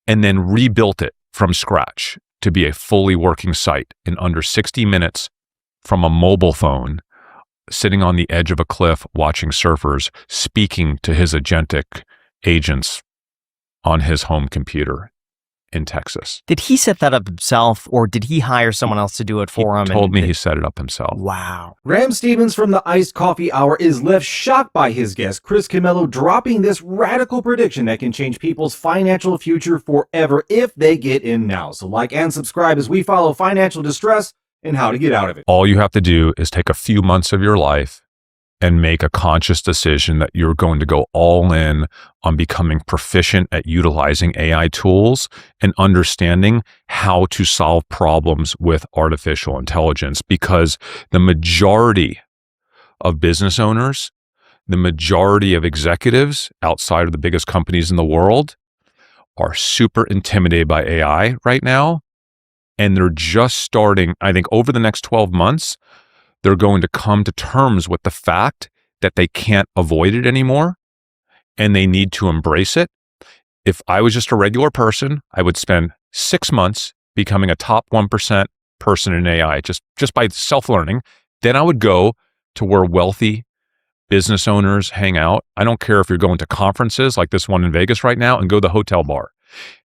and then rebuilt it from scratch to be a fully working site in under 60 minutes from a mobile phone, sitting on the edge of a cliff, watching surfers, speaking to his agentic agents on his home computer in Texas. Did he set that up himself, or did he hire someone else to do it for him? He told me he set it up himself. Wow. Graham Stevens from the Iced Coffee Hour is left shocked by his guest, Chris Camillo, dropping this radical prediction that can change people's financial future forever if they get in now. So like and subscribe as we follow financial distress and how to get out of it. All you have to do is take a few months of your life and make a conscious decision that you're going to go all in on becoming proficient at utilizing AI tools and understanding how to solve problems with artificial intelligence. Because the majority of business owners, the majority of executives outside of the biggest companies in the world are super intimidated by AI right now. And they're just starting, I think over the next 12 months, they're going to come to terms with the fact that they can't avoid it anymore and they need to embrace it. If I was just a regular person, I would spend 6 months becoming a top 1% person in AI just by self-learning. Then I would go to where wealthy business owners hang out. I don't care if you're going to conferences like this one in Vegas right now, and go to the hotel bar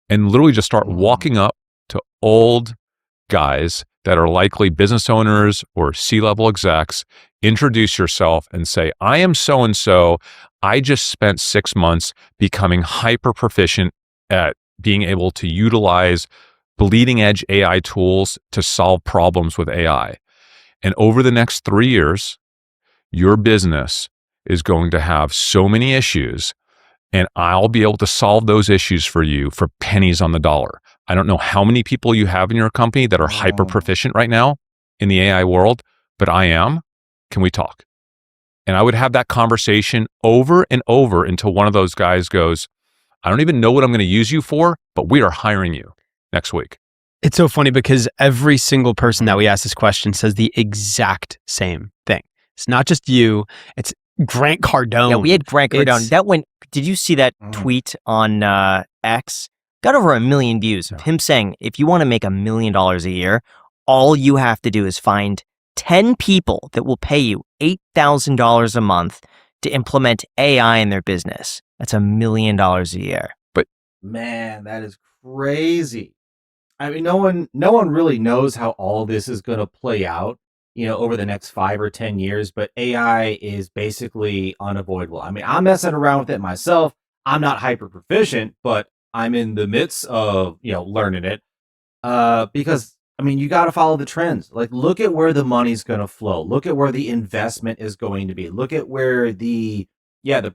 and literally just start walking up to old guys that are likely business owners or C-level execs, introduce yourself and say, I am so-and-so. I just spent 6 months becoming hyper proficient at being able to utilize bleeding edge AI tools to solve problems with AI. And over the next 3 years, your business is going to have so many issues, and I'll be able to solve those issues for you for pennies on the dollar. I don't know how many people you have in your company that are hyper proficient right now in the AI world, but I am. Can we talk? And I would have that conversation over and over until one of those guys goes, I don't even know what I'm going to use you for, but we are hiring you next week. It's so funny because every single person that we ask this question says the exact same thing. It's not just you, it's Grant Cardone. Yeah, we had Grant Cardone. That went, did you see that tweet on X? Got over 1 million views of him saying, if you want to make $1 million a year, all you have to do is find 10 people that will pay you $8,000 a month to implement AI in their business. That's $1 million a year. But man, that is crazy. I mean, no one really knows how all this is going to play out, over the next 5 or 10 years, but AI is basically unavoidable. I mean, I'm messing around with it myself. I'm not hyper proficient, but I'm in the midst of, learning it, because I mean, you got to follow the trends. Like, look at where the money's going to flow. Look at where the investment is going to be. Look at where the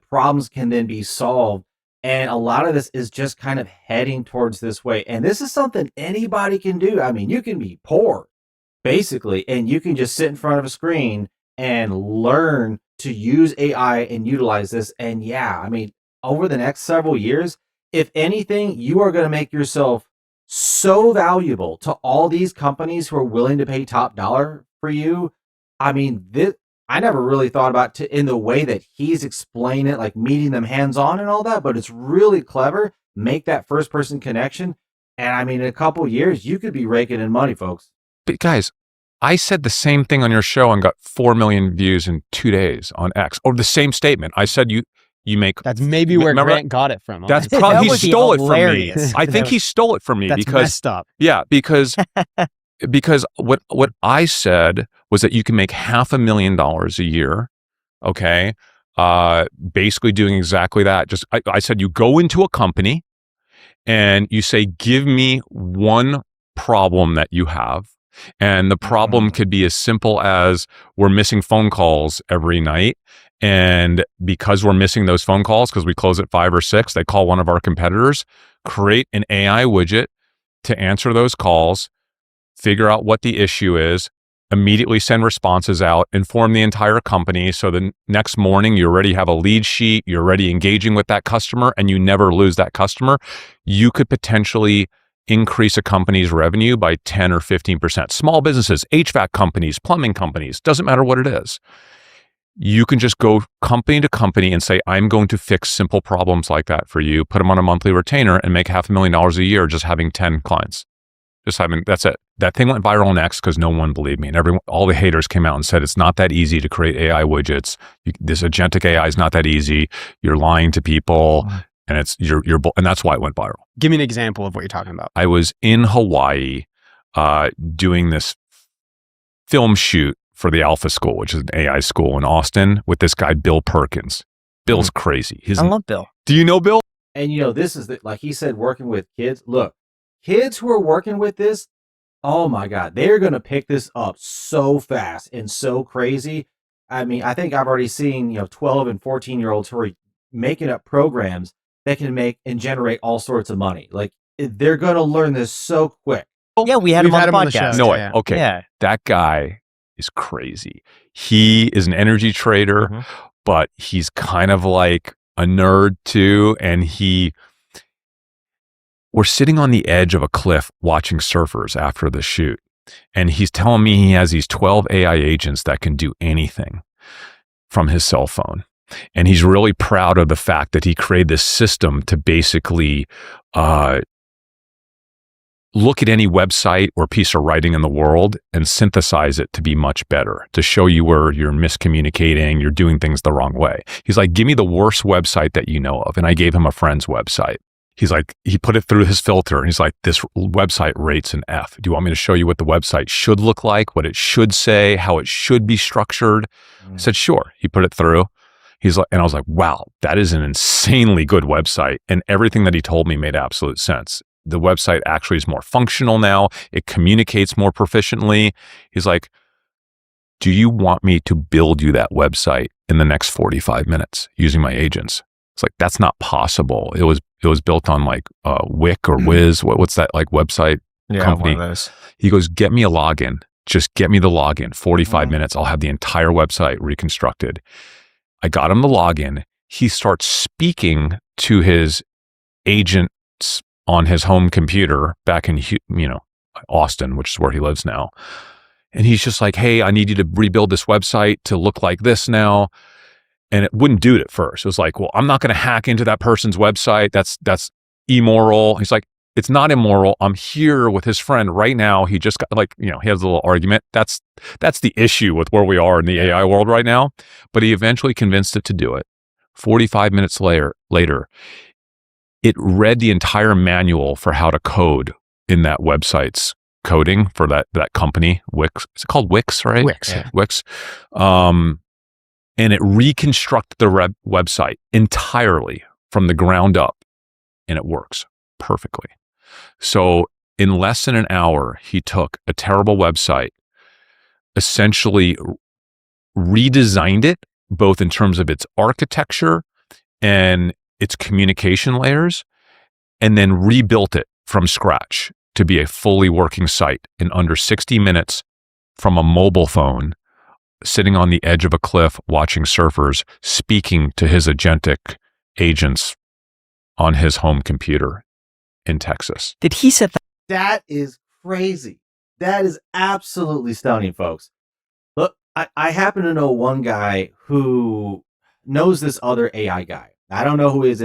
problems can then be solved. And a lot of this is just kind of heading towards this way. And this is something anybody can do. I mean, you can be poor, basically, and you can just sit in front of a screen and learn to use AI and utilize this. And yeah, I mean, over the next several years, if anything, you are going to make yourself so valuable to all these companies who are willing to pay top dollar for you. I mean, I never really thought about in the way that he's explained it, like meeting them hands-on and all that, but it's really clever. Make that first-person connection. And I mean, in a couple of years, you could be raking in money, folks. But guys, I said the same thing on your show and got 4 million views in 2 days on X, or the same statement. I said you make. That's maybe where Grant got it from. That's probably, he stole it from me. I think he stole it from me. That's because messed up. Yeah, because what I said was that you can make $500,000 a year, okay? Basically doing exactly that. I said you go into a company and you say, give me one problem that you have. And the problem could be as simple as we're missing phone calls every night. And because we're missing those phone calls, because we close at 5 or 6, they call one of our competitors, create an AI widget to answer those calls, figure out what the issue is, immediately send responses out, inform the entire company. So the next morning, you already have a lead sheet, you're already engaging with that customer, and you never lose that customer. You could potentially increase a company's revenue by 10 or 15%. Small businesses, HVAC companies, plumbing companies, doesn't matter what it is. You can just go company to company and say, I'm going to fix simple problems like that for you, put them on a monthly retainer and make $500,000 a year just having 10 clients. Just having, that's it. That thing went viral on X because no one believed me. And all the haters came out and said, it's not that easy to create AI widgets. This agentic AI is not that easy. You're lying to people. And and that's why it went viral. Give me an example of what you're talking about. I was in Hawaii doing this film shoot for the Alpha School, which is an AI school in Austin, with this guy, Bill Perkins. Bill's crazy. I love Bill. Do you know Bill? And this is like he said, working with kids. Look, kids who are working with this, oh my God, they're going to pick this up so fast and so crazy. I mean, I think I've already seen, 12 and 14-year-olds who are making up programs that can make and generate all sorts of money. Like they're going to learn this so quick. Yeah, we've had him on the show. podcast. No way. Yeah. Okay. Yeah. That guy is crazy. He is an energy trader, but he's kind of like a nerd too. And we're sitting on the edge of a cliff watching surfers after the shoot. And he's telling me he has these 12 AI agents that can do anything from his cell phone. And he's really proud of the fact that he created this system to basically look at any website or piece of writing in the world and synthesize it to be much better, to show you where you're miscommunicating, you're doing things the wrong way. He's like, give me the worst website that you know of. And I gave him a friend's website. He's like, he put it through his filter and he's like, this website rates an F. Do you want me to show you what the website should look like, what it should say, how it should be structured? I said, sure. He put it through. He's like, and I was like, wow, that is an insanely good website. And everything that he told me made absolute sense. The website actually is more functional now. It communicates more proficiently. He's like, do you want me to build you that website in the next 45 minutes using my agents? It's like, that's not possible. It was built on like Wix or Wiz. What's that like website company? One of those. He goes, get me a login. Just get me the login. 45 minutes. I'll have the entire website reconstructed. I got him the login. He starts speaking to his agents on his home computer back in, Austin, which is where he lives now. And he's just like, hey, I need you to rebuild this website to look like this now. And it wouldn't do it at first. It was like, well, I'm not going to hack into that person's website. That's immoral. He's like, it's not immoral. I'm here with his friend right now. He just got he has a little argument. That's the issue with where we are in the AI world right now. But he eventually convinced it to do it. 45 minutes later, it read the entire manual for how to code in that website's coding for that company, Wix. Is it called Wix, right? Wix. Yeah. Wix. And it reconstructed the website entirely from the ground up, and it works perfectly. So in less than an hour, he took a terrible website, essentially redesigned it, both in terms of its architecture and its communication layers, and then rebuilt it from scratch to be a fully working site in under 60 minutes from a mobile phone, sitting on the edge of a cliff, watching surfers, speaking to his agentic agents on his home computer in Texas. Did he set that? That is crazy. That is absolutely stunning, folks. Look, I happen to know one guy who knows this other AI guy. I don't know who it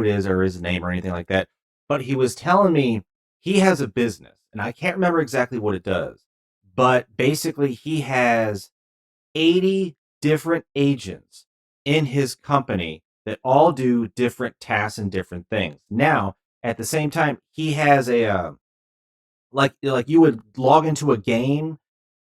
is or his name or anything like that, but he was telling me he has a business, and I can't remember exactly what it does, but basically he has 80 different agents in his company that all do different tasks and different things. Now, at the same time, he has a like you would log into a game,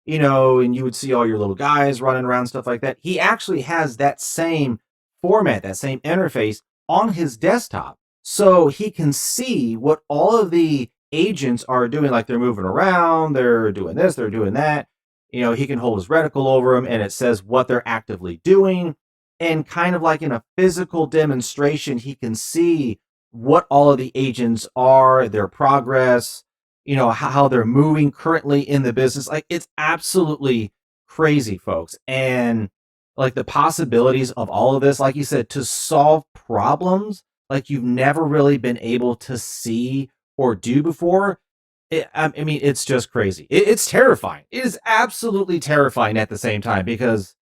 and you would see all your little guys running around, stuff like that. He actually has that same format, that same interface on his desktop, so he can see what all of the agents are doing. Like they're moving around, they're doing this, they're doing that. He can hold his reticle over them and it says what they're actively doing. And kind of like in a physical demonstration, he can see what all of the agents are, their progress, how they're moving currently in the business. Like, it's absolutely crazy, folks. And like the possibilities of all of this, like you said, to solve problems like you've never really been able to see or do before. It's just crazy. It's terrifying. It is absolutely terrifying at the same time, because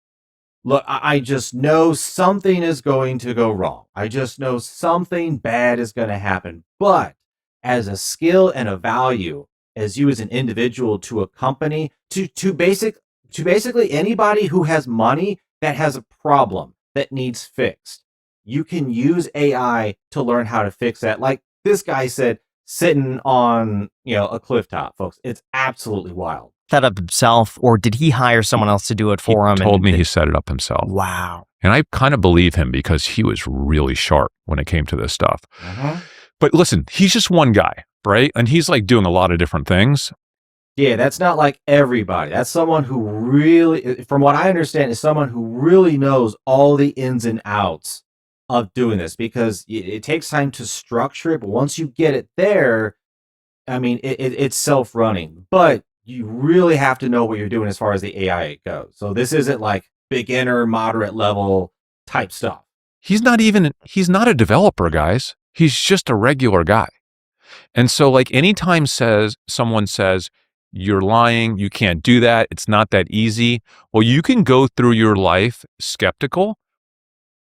Look, I just know something is going to go wrong. I just know something bad is going to happen. But as a skill and a value, as you as an individual to a company, to basically anybody who has money that has a problem that needs fixed, you can use AI to learn how to fix that. Like this guy said, sitting on a cliff top, folks. It's absolutely wild. That up himself, or did he hire someone else to do it for him? He told me he set it up himself. Wow. And I kind of believe him because he was really sharp when it came to this stuff. But listen, he's just one guy, right? And he's like doing a lot of different things. Yeah, that's not like everybody. That's someone who really, from what I understand, is someone who really knows all the ins and outs of doing this, because it takes time to structure it. But once you get it there, I mean, it's self-running. But you really have to know what you're doing as far as the AI goes. So this isn't like beginner, moderate level type stuff. He's not a developer, guys. He's just a regular guy. And so like anytime someone says, you're lying, you can't do that, it's not that easy. Well, you can go through your life skeptical,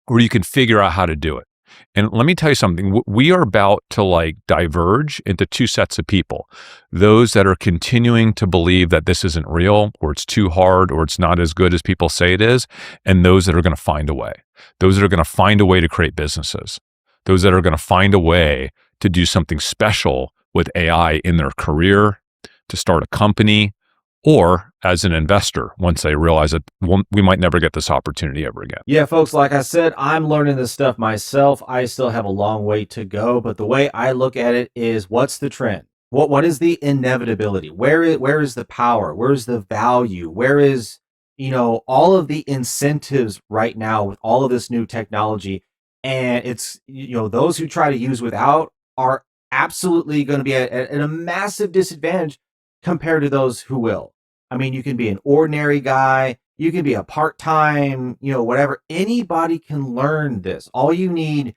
or you can figure out how to do it. And let me tell you something, we are about to like diverge into two sets of people. Those that are continuing to believe that this isn't real, or it's too hard, or it's not as good as people say it is. And those that are going to find a way. Those that are going to find a way to create businesses. Those that are going to find a way to do something special with AI in their career, to start a company, or as an investor once they realize that we might never get this opportunity ever again. Yeah, folks, like I said, I'm learning this stuff myself. I still have a long way to go, but the way I look at it is, what's the trend? What is the inevitability? Where is the power? Where's the value? Where is, all of the incentives right now with all of this new technology? And it's, those who try to use without are absolutely going to be at a massive disadvantage compared to those who will. I mean, you can be an ordinary guy, you can be a part-time, whatever. Anybody can learn this. All you need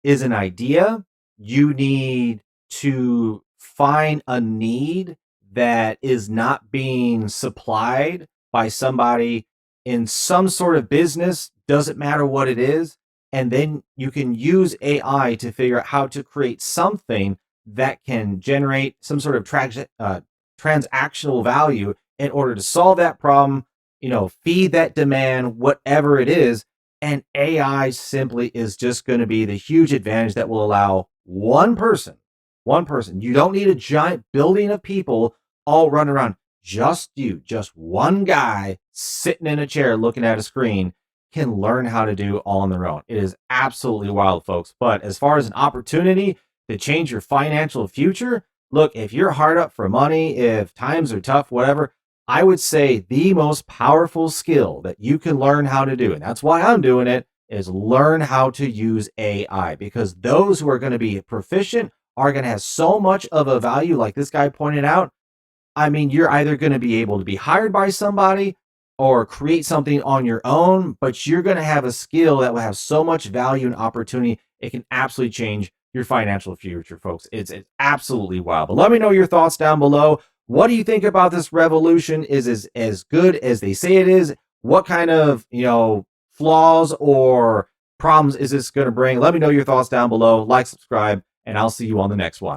is an idea. You need to find a need that is not being supplied by somebody in some sort of business, doesn't matter what it is. And then you can use AI to figure out how to create something that can generate some sort of transactional value in order to solve that problem, feed that demand, whatever it is. And AI simply is just going to be the huge advantage that will allow one person, you don't need a giant building of people all running around. Just one guy sitting in a chair looking at a screen can learn how to do all on their own. It is absolutely wild, folks. But as far as an opportunity to change your financial future, look, if you're hard up for money, if times are tough, whatever, I would say the most powerful skill that you can learn how to do, and that's why I'm doing it, is learn how to use AI, because those who are going to be proficient are going to have so much of a value, like this guy pointed out. I mean, you're either going to be able to be hired by somebody or create something on your own, but you're going to have a skill that will have so much value and opportunity. It can absolutely change your financial future, folks. It's absolutely wild. But let me know your thoughts down below. What do you think about this revolution? Is it as good as they say it is? What kind of, flaws or problems is this going to bring? Let me know your thoughts down below. Like, subscribe, and I'll see you on the next one.